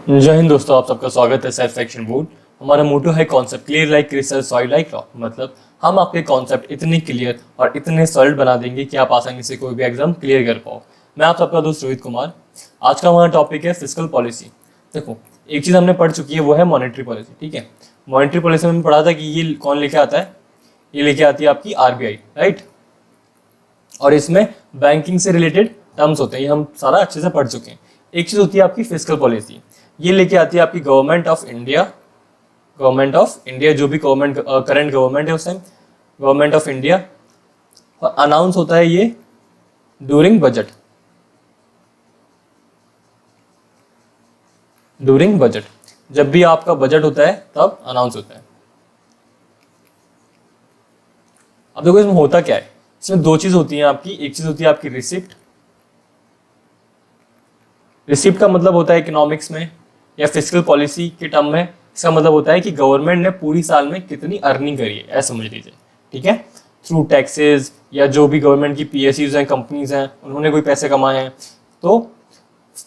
जय हिंद दोस्तों, आप सबका स्वागत है सेल्फ एक्शन बोर्ड। हमारा मोटो है concept clear like crystal soil like rock. मतलब हम आपके कॉन्सेप्ट इतने क्लियर और इतने सॉलिड बना देंगे कि आप आसानी से कोई भी एग्जाम क्लियर कर पाओ। मैं आप सबका दोस्त रोहित कुमार। आज का हमारा टॉपिक है फिस्कल पॉलिसी। देखो, एक चीज़ हमने पढ़ चुकी है, वो है मॉनेटरी पॉलिसी। ठीक है, मॉनेटरी पॉलिसी में हमने पढ़ा था कि ये कौन लेके आता है, ये लेके आती है आपकी आरबीआई, राइट। और इसमें बैंकिंग से रिलेटेड टर्म्स होते हैं, ये हम सारा अच्छे से पढ़ चुके हैं। एक चीज़ होती है आपकी फिस्कल पॉलिसी, ये लेके आती है आपकी government of India. Government of India, जो भी गवर्नमेंट करंट गवर्नमेंट है उस टाइम, गवर्नमेंट ऑफ इंडिया। और अनाउंस होता है ये ड्यूरिंग बजट। ड्यूरिंग बजट, जब भी आपका बजट होता है तब अनाउंस होता है। अब देखो इसमें होता क्या है, इसमें दो चीज होती हैं आपकी। एक चीज होती है आपकी रिसिप्ट। रिसिप्ट का मतलब होता है इकोनॉमिक्स में या फिस्कल पॉलिसी के टर्म में, इसका मतलब होता है कि गवर्नमेंट ने पूरी साल में कितनी अर्निंग करी है, ऐसा समझ लीजिए। ठीक है, थ्रू टैक्सेस या जो भी गवर्नमेंट की पीएसयूज हैं, कंपनीज हैं, उन्होंने कोई पैसे कमाए हैं। तो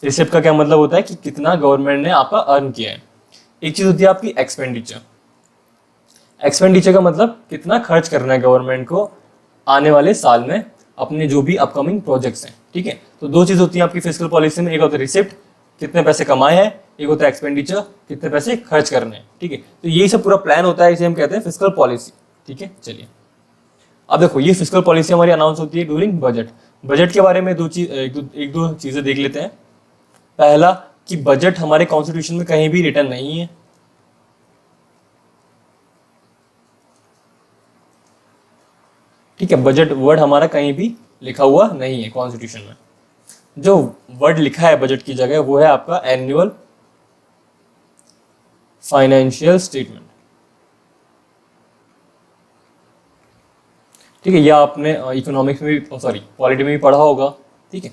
रिसिप्ट का क्या मतलब होता है कि कितना गवर्नमेंट ने आपका अर्न किया है। एक चीज होती है आपकी एक्सपेंडिचर। एक्सपेंडिचर का मतलब कितना खर्च करना है गवर्नमेंट को आने वाले साल में अपने जो भी अपकमिंग प्रोजेक्ट्स हैं। ठीक है, तो दो चीज होती है आपकी फिस्कल पॉलिसी में, एक होता है रिसिप्ट, कितने पैसे कमाए हैं, एक होता है एक्सपेंडिचर, कितने पैसे खर्च करने हैं। ठीक है, तो यही सब पूरा प्लान होता है, इसे हम कहते हैं फिस्कल पॉलिसी। ठीक है, चलिए अब देखो, ये फिस्कल पॉलिसी हमारी अनाउंस होती है ड्यूरिंग बजट। बजट के बारे में एक दो चीजें देख लेते हैं। पहला कि बजट हमारे कॉन्स्टिट्यूशन में कहीं भी रिटर्न नहीं है। ठीक है, बजट वर्ड हमारा कहीं भी लिखा हुआ नहीं है कॉन्स्टिट्यूशन में। जो वर्ड लिखा है बजट की जगह वो है आपका एनुअल फाइनेंशियल स्टेटमेंट। ठीक है, यह आपने इकोनॉमिक्स में भी, सॉरी पॉलिटी में भी पढ़ा होगा। ठीक है,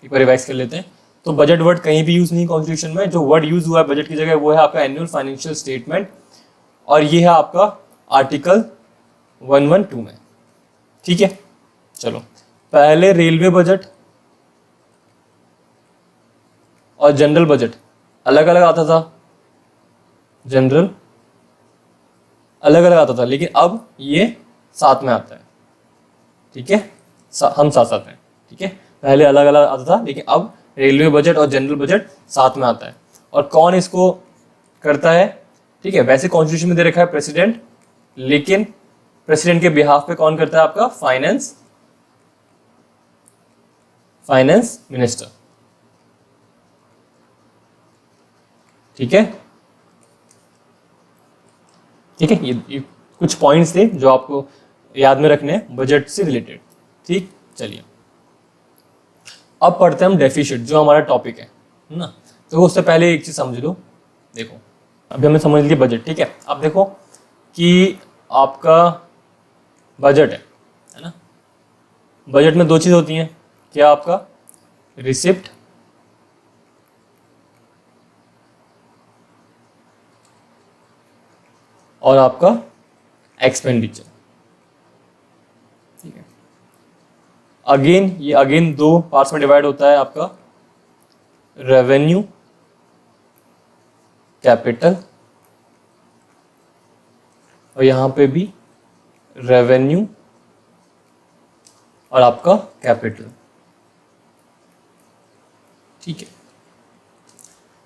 एक बार रिवाइज कर लेते हैं। तो बजट वर्ड कहीं भी यूज नहीं कॉन्स्टिट्यूशन में। जो वर्ड यूज हुआ है बजट की जगह वो है आपका एनुअल फाइनेंशियल स्टेटमेंट, और ये है आपका आर्टिकल 112 में। ठीक है, चलो पहले रेलवे बजट और जनरल बजट अलग अलग आता था। जनरल अलग अलग आता था, लेकिन अब ये साथ में आता है। ठीक है, हम साथ साथ हैं। ठीक है, पहले अलग अलग आता था, लेकिन अब रेलवे बजट और जनरल बजट साथ में आता है। और कौन इसको करता है? ठीक है, वैसे कॉन्स्टिट्यूशन में दे रखा है प्रेसिडेंट, लेकिन प्रेसिडेंट के बिहाफ पे कौन करता है? आपका फाइनेंस मिनिस्टर। ठीक है, ठीक है, ये कुछ पॉइंट्स थे जो आपको याद में रखने हैं बजट से रिलेटेड। ठीक, चलिए अब पढ़ते हैं हम डेफिसिट, जो हमारा टॉपिक है ना। तो उससे पहले एक चीज समझ लो। देखो, अभी हमने समझ लिया बजट। ठीक है, अब देखो कि आपका बजट है ना। बजट में दो चीज होती हैं, क्या? आपका रिसिप्ट और आपका एक्सपेंडिचर। ठीक है, अगेन दो पार्ट्स में डिवाइड होता है आपका रेवेन्यू कैपिटल, और यहां पे भी रेवेन्यू और आपका कैपिटल। ठीक है,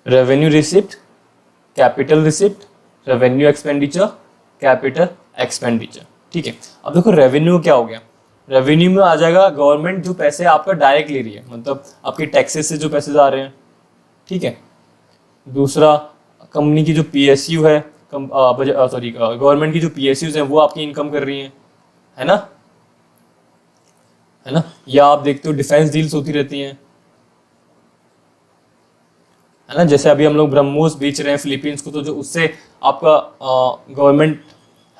revenue receipt, capital receipt, revenue expenditure, capital expenditure. ठीक है, अब देखो रेवेन्यू क्या हो गया। रेवेन्यू में आ जाएगा गवर्नमेंट जो पैसे आपका डायरेक्ट ले रही है, मतलब आपके टैक्सेस से जो पैसे आ रहे हैं। ठीक है, दूसरा कंपनी की जो पीएसयू है, सॉरी गवर्नमेंट की जो पीएसयूज हैं वो आपकी इनकम कर रही हैं, है ना, है ना। या आप देखते हो डिफेंस डील्स होती रहती हैं, है ना। जैसे अभी हम लोग ब्रह्मोस बेच रहे हैं फिलीपींस को, तो जो उससे आपका गवर्नमेंट,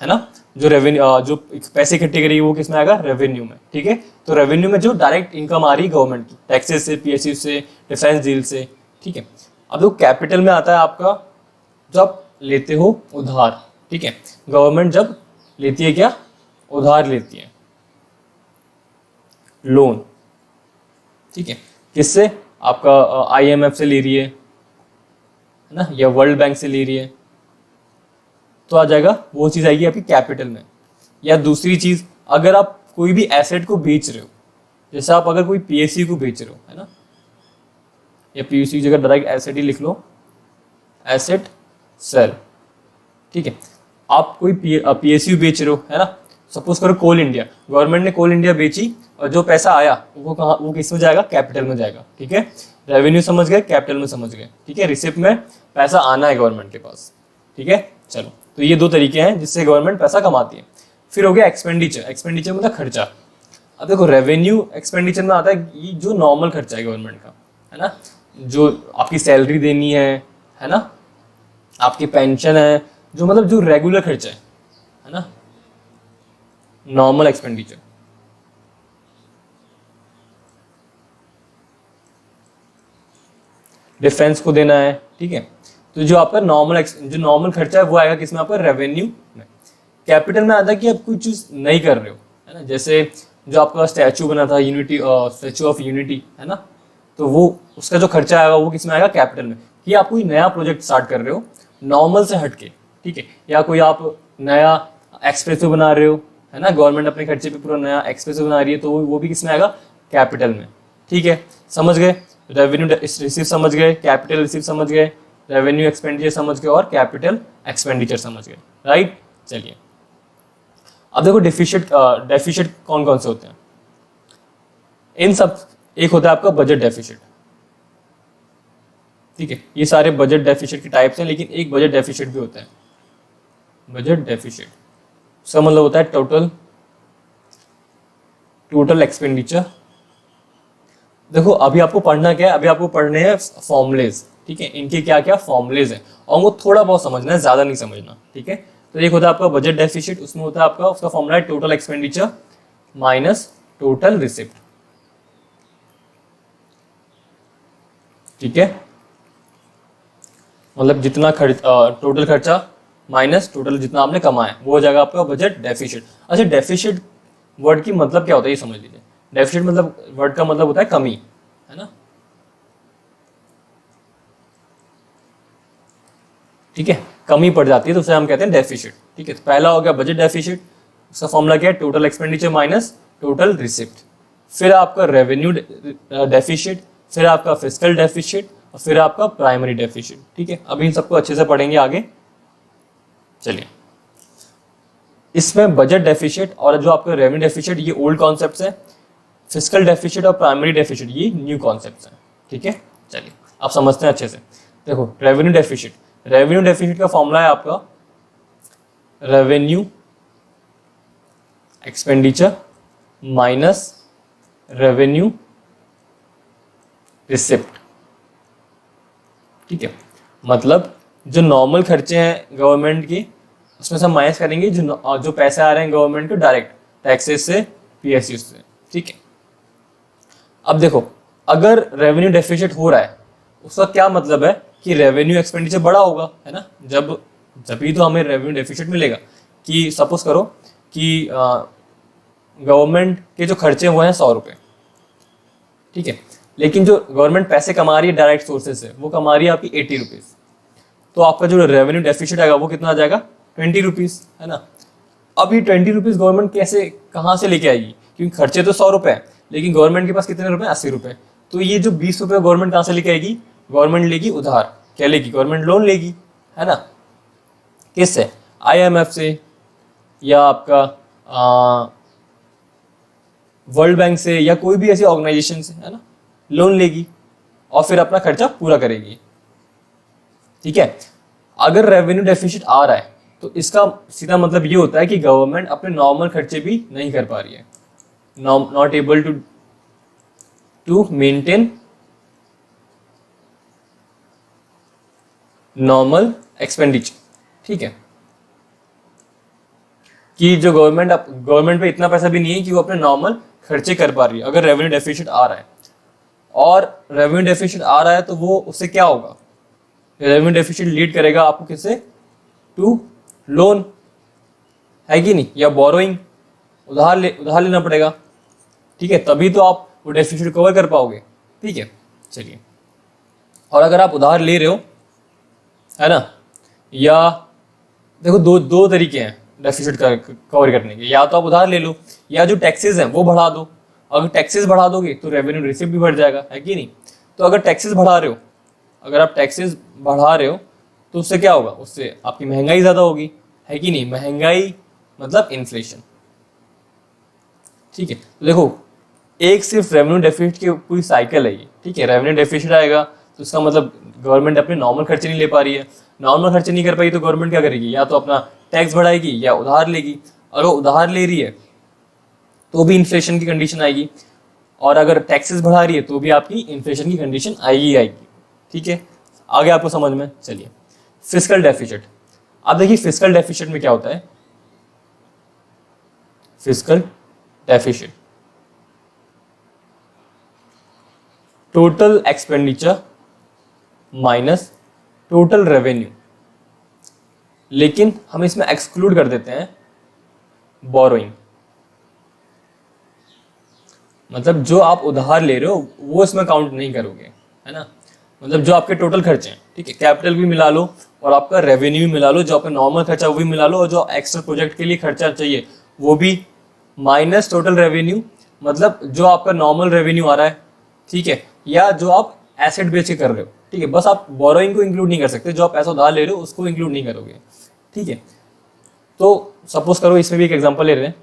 है ना, जो रेवेन्यू जो पैसे इकट्ठे करेगी वो किस में आएगा? रेवेन्यू में। ठीक है, तो रेवेन्यू में जो डायरेक्ट इनकम आ रही है गवर्नमेंट की, टैक्सेस से, पीएसयू से, डिफेंस डील से। ठीक है, अब जो कैपिटल में आता है आपका जब लेते हो उधार। ठीक है, गवर्नमेंट जब लेती है क्या? उधार लेती है, लोन। ठीक है, किससे? आपका आईएमएफ से ले रही है है ना, या वर्ल्ड बैंक से ले रही है, तो आ जाएगा वो चीज़ आएगी आपकी कैपिटल में। या दूसरी चीज़, अगर आप कोई भी एसेट को बेच रहे हो, जैसे आप अगर कोई पीएसयू को बेच रहे हो, है ना, या पीएसयू की जगह डायरेक्ट एसेट ही लिख लो, एसेट सेल, ठीक है। आप कोई पीएसयू बेच रहे हो, है ना, सपोज करो कोल इंडिया, गवर्नमेंट ने कोल इंडिया बेची और जो पैसा आया वो कहाँ, वो किस में जाएगा, कैपिटल में जाएगा, ठीक है। रेवेन्यू समझ गए, कैपिटल में समझ गए, ठीक है। रिसिप्ट में पैसा आना है गवर्नमेंट के पास, ठीक है। चलो, तो ये दो तरीके हैं जिससे गवर्नमेंट पैसा कमाती है। फिर हो गया एक्सपेंडिचर, एक्सपेंडिचर मतलब खर्चा। अब देखो रेवेन्यू एक्सपेंडिचर में आता है ये जो नॉर्मल खर्चा है गवर्नमेंट का, है ना, जो आपकी सैलरी देनी है ना, आपकी पेंशन है, जो मतलब जो रेगुलर खर्चा है ना, नॉर्मल एक्सपेंडिचर। डिफेंस को देना है, ठीक है। तो जो आपका नॉर्मल खर्चा है वो आएगा किसमें, आपका रेवेन्यू में। कैपिटल में आता है कि आप कोई चीज नहीं कर रहे हो, है ना, जैसे जो आपका स्टैचू बना था यूनिटी, स्टैचू ऑफ यूनिटी, है ना, तो वो उसका जो खर्चा आएगा वो किसमें आएगा, कैपिटल में। कि आप कोई नया प्रोजेक्ट स्टार्ट कर रहे हो नॉर्मल से हटके, ठीक है, या कोई आप नया एक्सप्रेसवे बना रहे हो, है ना, गवर्नमेंट अपने खर्चे पे पूरा नया एक्सप्रेसवे बना रही है, तो वो भी किसमें आएगा, कैपिटल में, ठीक है। समझ गए, रेवेन्यू रिसीव समझ गए, कैपिटल रिसीव समझ गए, रेवेन्यू एक्सपेंडिचर समझ गए और कैपिटल एक्सपेंडिचर समझ गए, राइट। चलिए अब देखो डेफिशिट कौन कौन से होते हैं। इन सब, एक होता है आपका बजट डेफिशिट, ठीक है। ये सारे बजट डेफिशिट के टाइप्स हैं, लेकिन एक बजट डेफिशिट भी होता है, बजट डेफिशिट। उसका मतलब होता है टोटल एक्सपेंडिचर। देखो अभी आपको पढ़ना क्या है, अभी आपको पढ़ने हैं फॉर्मुलेज, ठीक है, इनके क्या क्या फॉर्मुलेज हैं और वो थोड़ा बहुत समझना है, ज्यादा नहीं समझना, ठीक है। तो एक होता है आपका बजट डेफिशिट, उसमें होता है आपका, उसका फॉर्मूला है total expenditure minus total receipt, ठीक है। मतलब जितना टोटल खर्चा माइनस टोटल जितना आपने कमाया वो हो जाएगा आपका बजट डेफिशिट। अच्छा, डेफिशिट वर्ड की मतलब क्या होता है ये समझ लीजिए। डेफिशिट मतलब वर्ड का मतलब होता है कमी, है ना, ठीक है, कमी पड़ जाती है तो उसे हम कहते हैं डेफिशिट, ठीक है। तो पहला हो गया बजट डेफिशिट, उसका फॉर्मूला क्या है, total expenditure minus total receipt. फिर आपका रेवेन्यू डेफिशिट, फिर आपका फिस्कल डेफिशिट और फिर आपका प्राइमरी डेफिशिट, ठीक है। अभी इन सबको अच्छे से पढ़ेंगे आगे। चलिए, इसमें बजट डेफिशिट और जो आपका रेवेन्यू डेफिशिट ये ओल्ड कॉन्सेप्ट्स है, फिस्कल डेफिशिट और प्राइमरी डेफिशिट ये न्यू कॉन्सेप्ट्स हैं, ठीक है। चलिए आप समझते हैं अच्छे से। देखो रेवेन्यू डेफिशिट, रेवेन्यू डेफिशिट का फॉर्मूला है आपका revenue expenditure minus revenue receipt, ठीक है। मतलब जो नॉर्मल खर्चे हैं गवर्नमेंट के उसमें से हम माइनस करेंगे जो पैसे आ रहे हैं गवर्नमेंट को डायरेक्ट टैक्सेस से, पीएसयू से, ठीक है। अब देखो अगर रेवेन्यू डेफिसिट हो रहा है उसका क्या मतलब है कि रेवेन्यू एक्सपेंडिचर बड़ा होगा, है ना, जब ही तो हमें रेवेन्यू डेफिसिट मिलेगा। कि सपोज करो कि गवर्नमेंट के जो खर्चे हुए हैं 100 रुपये, ठीक है, लेकिन जो गवर्नमेंट पैसे कमा रही है डायरेक्ट सोर्सेज से वो कमा रही है आपकी 80 रुपीज़, तो आपका जो रेवेन्यू डेफिसिट आएगा वो कितना आ जाएगा, 20 रुपीज़, है ना। अब ये 20 रुपीज़ गवर्नमेंट कैसे कहाँ से लेके आएगी, क्योंकि खर्चे तो 100 रुपये हैं लेकिन गवर्नमेंट के पास कितने रुपए, 80 रुपये। तो ये जो 20 रुपये गवर्नमेंट कहाँ से लेके आएगी, गवर्नमेंट लेगी उधार, क्या लेगी, गवर्नमेंट लोन लेगी, है ना, किससे, IMF से या आपका वर्ल्ड बैंक से या कोई भी ऐसी ऑर्गेनाइजेशन से, है ना, लोन लेगी और फिर अपना खर्चा पूरा करेगी, ठीक है। अगर रेवेन्यू डेफिसिट आ रहा है तो इसका सीधा मतलब ये होता है कि गवर्नमेंट अपने नॉर्मल खर्चे भी नहीं कर पा रही है, not able to maintain normal expenditure, ठीक है। कि जो गवर्नमेंट पे इतना पैसा भी नहीं है कि वो अपने नॉर्मल खर्चे कर पा रही है। अगर रेवेन्यू डेफिसिट आ रहा है और रेवेन्यू डेफिसिट आ रहा है तो वो उससे क्या होगा, रेवेन्यू डेफिसिट लीड करेगा आपको किससे, टू लोन, है कि नहीं, या बोरोइंग, उधार लेना पड़ेगा, ठीक है, तभी तो आप वो डेफिसिट कवर कर पाओगे, ठीक है। चलिए, और अगर आप उधार ले रहे हो है ना। या देखो दो तरीके हैं डेफिसिट कवर करने के, या तो आप उधार ले लो, या जो टैक्सेस हैं वो बढ़ा दो। अगर टैक्सेस बढ़ा दोगे तो रेवेन्यू रिसीव भी बढ़ जाएगा, है कि नहीं। तो अगर टैक्सेस बढ़ा रहे हो, अगर आप टैक्सेस बढ़ा रहे हो तो उससे क्या होगा, उससे आपकी महंगाई ज़्यादा होगी, है कि नहीं। महंगाई मतलब इन्फ्लेशन, ठीक है। तो देखो एक सिर्फ रेवेन्यू डेफिसिट की पूरी साइकिल है ये, ठीक है। रेवेन्यू डेफिसिट आएगा तो इसका मतलब गवर्नमेंट अपने नॉर्मल खर्चे नहीं ले पा रही है, नॉर्मल खर्चे नहीं कर पाई तो गवर्नमेंट क्या करेगी, या तो अपना टैक्स बढ़ाएगी या उधार लेगी। अगर उधार ले रही है तो भी इन्फ्लेशन की कंडीशन आएगी, और अगर टैक्सेस बढ़ा रही है तो भी आपकी इन्फ्लेशन की कंडीशन आएगी, ठीक है। आगे आपको समझ में चलिए। फिस्कल डेफिसिट, अब देखिए फिस्कल डेफिसिट में क्या होता है। Fiscal deficit total expenditure minus total revenue, लेकिन हम इसमें एक्सक्लूड कर देते हैं बोरोइंग। मतलब जो आप उधार ले रहे हो वो इसमें काउंट नहीं करोगे, है ना। मतलब जो आपके टोटल खर्चे हैं, ठीक है, कैपिटल भी मिला लो और आपका रेवेन्यू भी मिला लो, जो आपका नॉर्मल खर्चा वो भी मिला लो, और जो एक्स्ट्रा प्रोजेक्ट के लिए खर्चा चाहिए वो भी, माइनस टोटल रेवेन्यू, मतलब जो आपका नॉर्मल रेवेन्यू आ रहा है, ठीक है, या जो आप एसेट बेच के कर रहे हो, ठीक है। बस आप बोरोइंग को इंक्लूड नहीं कर सकते, जो आप पैसा उधार ले रहे हो उसको इंक्लूड नहीं करोगे, ठीक है। तो सपोज करो, इसमें भी एक एग्जांपल ले रहे हैं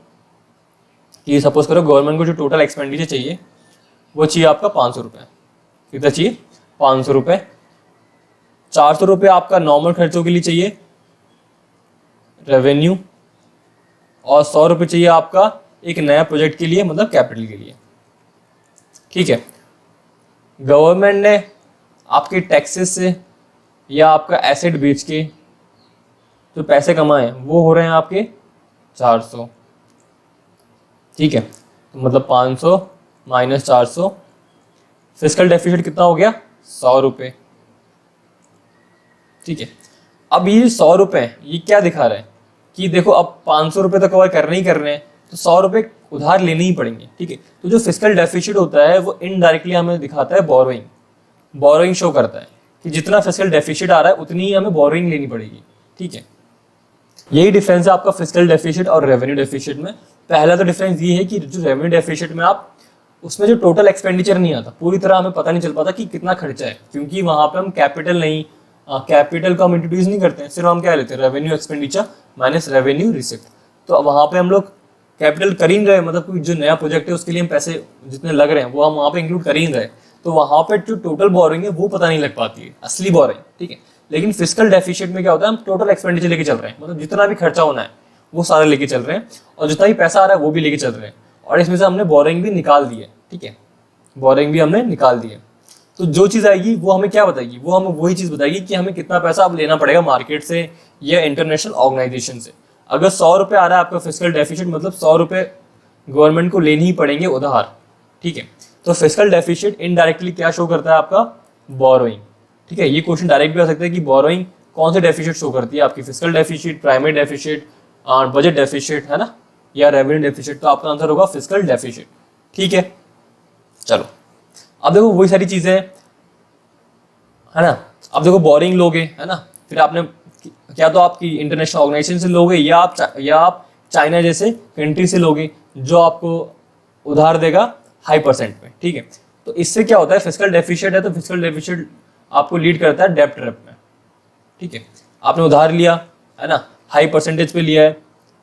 कि सपोज करो गवर्नमेंट को जो टोटल एक्सपेंडिचर चाहिए वो चाहिए आपका 500 रुपये। कितना चाहिए, 500 रुपये। 400 रुपये आपका नॉर्मल खर्चों के लिए चाहिए रेवेन्यू, और 100 रुपये चाहिए आपका एक नया प्रोजेक्ट के लिए, मतलब कैपिटल के लिए, ठीक है। गवर्नमेंट ने आपके टैक्सेस से या आपका एसेट बेच के जो पैसे कमाए वो हो रहे हैं आपके 400, ठीक है। तो मतलब 500 माइनस 400, फिस्कल डेफिसिट कितना हो गया, 100 रुपये, ठीक है। अब ये 100 रुपये ये क्या दिखा रहा है कि देखो अब 500 रुपये तो कवर करने ही करने हैं, तो 100 रुपये उधार लेने ही पड़ेंगे, ठीक है। तो जो फिस्कल डेफिसिट होता है वो इनडायरेक्टली हमें दिखाता है बोरोइंग। बोरोइंग शो करता है कि जितना फिस्कल डेफिसिट आ रहा है उतनी ही हमें बोरोइंग लेनी पड़ेगी, ठीक है। यही डिफरेंस है आपका फिस्कल डेफिसिट और रेवेन्यू डेफिसिट में। पहला तो डिफरेंस ये है कि जो रेवेन्यू डेफिसिट में आप उसमें जो टोटल एक्सपेंडिचर नहीं आता, पूरी तरह हमें पता नहीं चल पाता कि कितना खर्चा है, क्योंकि वहां पे हम कैपिटल को हम इंट्रोड्यूस नहीं करते हैं, सिर्फ हम क्या लेते हैं, revenue expenditure minus revenue receipt. तो वहां पे हम लोग कैपिटल कर ही नहीं रहे, मतलब कोई जो नया प्रोजेक्ट है उसके लिए हम पैसे जितने लग रहे हैं वो हम वहाँ पे इंक्लूड कर ही नहीं रहे, तो वहाँ पे जो टोटल बोरिंग है वो पता नहीं लग पाती है, असली बोरिंग, ठीक है। लेकिन फिस्कल डेफिसिट में क्या होता है, हम टोटल एक्सपेंडिचर लेके चल रहे हैं, मतलब जितना भी खर्चा होना है वो सारा लेके चल रहे हैं, और जितना भी पैसा आ रहा है वो भी लेके चल रहे हैं, और इसमें से हमने बोरिंग भी निकाल दी है, ठीक है। बोरिंग भी हमने निकाल दी है। तो जो चीज़ आएगी वो हमें क्या बताएगी, वो हमें वही चीज़ बताएगी कि हमें कितना पैसा अब लेना पड़ेगा मार्केट से या इंटरनेशनल ऑर्गेनाइजेशन से। अगर 100 रुपये आ रहा है आपका फिस्कल डेफिसिट, मतलब 100 रुपये गवर्नमेंट को लेने ही पड़ेंगे उधार, ठीक है। तो फिस्कल डेफिसिट इनडायरेक्टली क्या शो करता है, आपका बोरोइंग, ठीक है। ये क्वेश्चन डायरेक्ट भी आ सकता है कि बोरोइंग कौन से डेफिसिट शो करती है, आपकी fiscal deficit, primary deficit, budget deficit, है ना, या रेवेन्यू डेफिसिट। तो आपका आंसर होगा फिस्कल डेफिसिट, ठीक है। चलो अब देखो वही सारी चीजें है ना। अब देखो बोरिंग लोगे, है ना, फिर आपने क्या तो आपकी इंटरनेशनल ऑर्गेनाइजेशन से लोगे या आप चाइना जैसे कंट्री से लोगे जो आपको उधार देगा हाई परसेंट में, ठीक है। तो इससे क्या होता है, फिस्कल डेफिसिट है तो फिस्कल डेफिसिट आपको लीड करता है डेब्ट ट्रैप में, ठीक है। आपने उधार लिया, है ना, हाई परसेंटेज पे लिया है,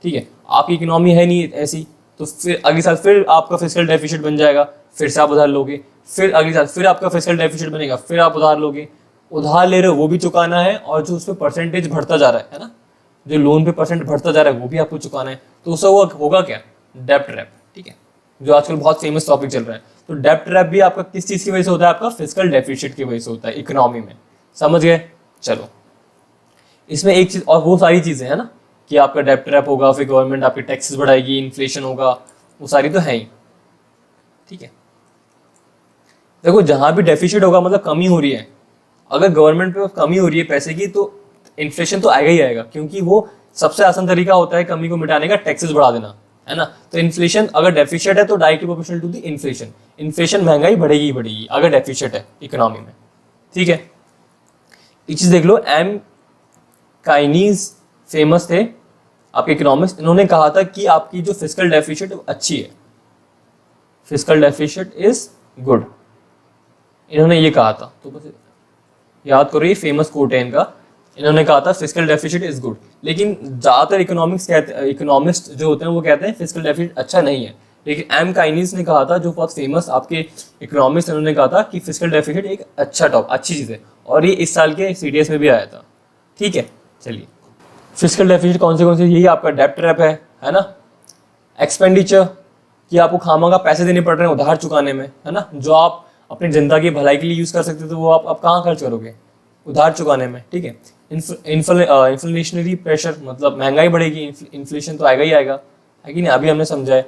ठीक है, आपकी इकोनॉमी है नहीं ऐसी, तो फिर अगले साल फिर आपका फिस्कल डेफिसिट बन जाएगा, फिर से आप उधार लोगे, फिर अगले साल फिर आपका फिस्कल डेफिसिट बनेगा, फिर आप उधार लोगे। उधार ले रहे हो वो भी चुकाना है, और जो उस पर परसेंटेज बढ़ता जा रहा है ना, जो लोन पे परसेंट बढ़ता जा रहा है वो भी आपको चुकाना है। तो उससे वो होगा क्या, डेब्ट ट्रैप, ठीक है, जो आजकल बहुत फेमस टॉपिक चल रहा है। तो डेब्ट ट्रैप भी आपका किस चीज़ की वजह से होता है, आपका फिस्कल डेफिसिट की वजह से होता है इकोनॉमी में, समझ गए। चलो इसमें एक चीज़ और, वो सारी चीज़ें है ना कि आपका डेब्ट ट्रैप होगा, फिर गवर्नमेंट आपके टैक्सेस बढ़ाएगी, इन्फ्लेशन होगा, वो सारी तो है ही, ठीक है। देखो जहां भी डेफिसिट होगा मतलब कमी हो रही है, अगर गवर्नमेंट पे कमी हो रही है पैसे की तो इन्फ्लेशन तो आएगा ही आएगा, क्योंकि वो सबसे आसान तरीका होता है कमी को मिटाने का, टैक्सेस बढ़ा देना, है ना। तो इन्फ्लेशन अगर डेफिसिट है तो directly proportional to the inflation, inflation महंगाई बढ़ेगी ही बढ़ेगी अगर डेफिसिट है इकोनॉमी में, ठीक है। एक चीज देख लो, काइनीज फेमस थे आपके इकोनॉमिक्स, इन्होंने कहा था कि आपकी जो फिस्कल डेफिसिट अच्छी है, फिस्कल डेफिसिट इज गुड, इन्होंने ये कहा था। तो बस याद करो, ये फेमस कोट है इनका, इन्होंने कहा था फिस्कल डेफिसिट इज गुड। लेकिन ज़्यादातर इकोनॉमिस्ट जो होते हैं वो कहते हैं फिस्कल डेफिसिट अच्छा नहीं है। लेकिन एम काइनीज ने कहा था, जो बहुत फेमस आपके इकोनॉमिस्ट, इन्होंने कहा था कि फिस्कल डेफिसिट एक अच्छी चीज़ है, और ये इस साल के CDS में भी आया था। ठीक है, चलिए फिस्कल डेफिसिट कौन से यही आपका डेब्ट ट्रैप है ना, एक्सपेंडिचर कि आपको खामखा पैसे देने पड़ रहे हैं उधार चुकाने में, है ना, जो आप अपनी जनता की भलाई के लिए यूज़ कर सकते थे, तो वो आप कहाँ खर्च करोगे, उधार चुकाने में। ठीक है, इन्फ्लेशनरी प्रेशर, मतलब महंगाई बढ़ेगी, इन्फ्लेशन तो आएगा ही आएगा, है कि नहीं, अभी हमने समझा है।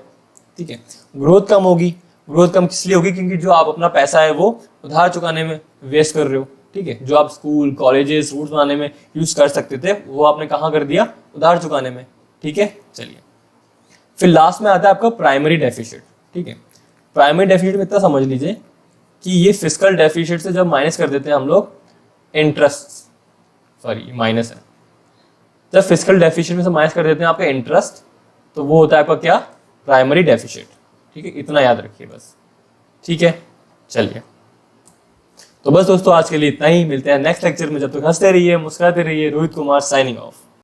ठीक है, ग्रोथ कम होगी, ग्रोथ कम किस लिए होगी, क्योंकि जो आप अपना पैसा है वो उधार चुकाने में वेस्ट कर रहे हो। ठीक है, जो आप स्कूल कॉलेजेस रूट्स बनाने में यूज कर सकते थे, वो आपने कहाँ कर दिया, उधार चुकाने में। ठीक है, चलिए फिर लास्ट में आता है आपका प्राइमरी डेफिसिट। ठीक है, प्राइमरी डेफिसिट में इतना समझ लीजिए कि ये फिस्कल डेफिसिट से जब माइनस कर देते हैं हम लोग इंटरेस्ट, सॉरी माइनस है, जब फिस्कल डेफिसिट में से माइनस कर देते हैं आपका इंटरेस्ट, तो वो होता है आपका क्या, प्राइमरी डेफिसिट। ठीक है, इतना याद रखिए बस। ठीक है, चलिए तो बस दोस्तों आज के लिए इतना ही, मिलते हैं नेक्स्ट लेक्चर में। जब तक हंसते रहिए, मुस्कुराते रहिए। Rohit Kumar signing off.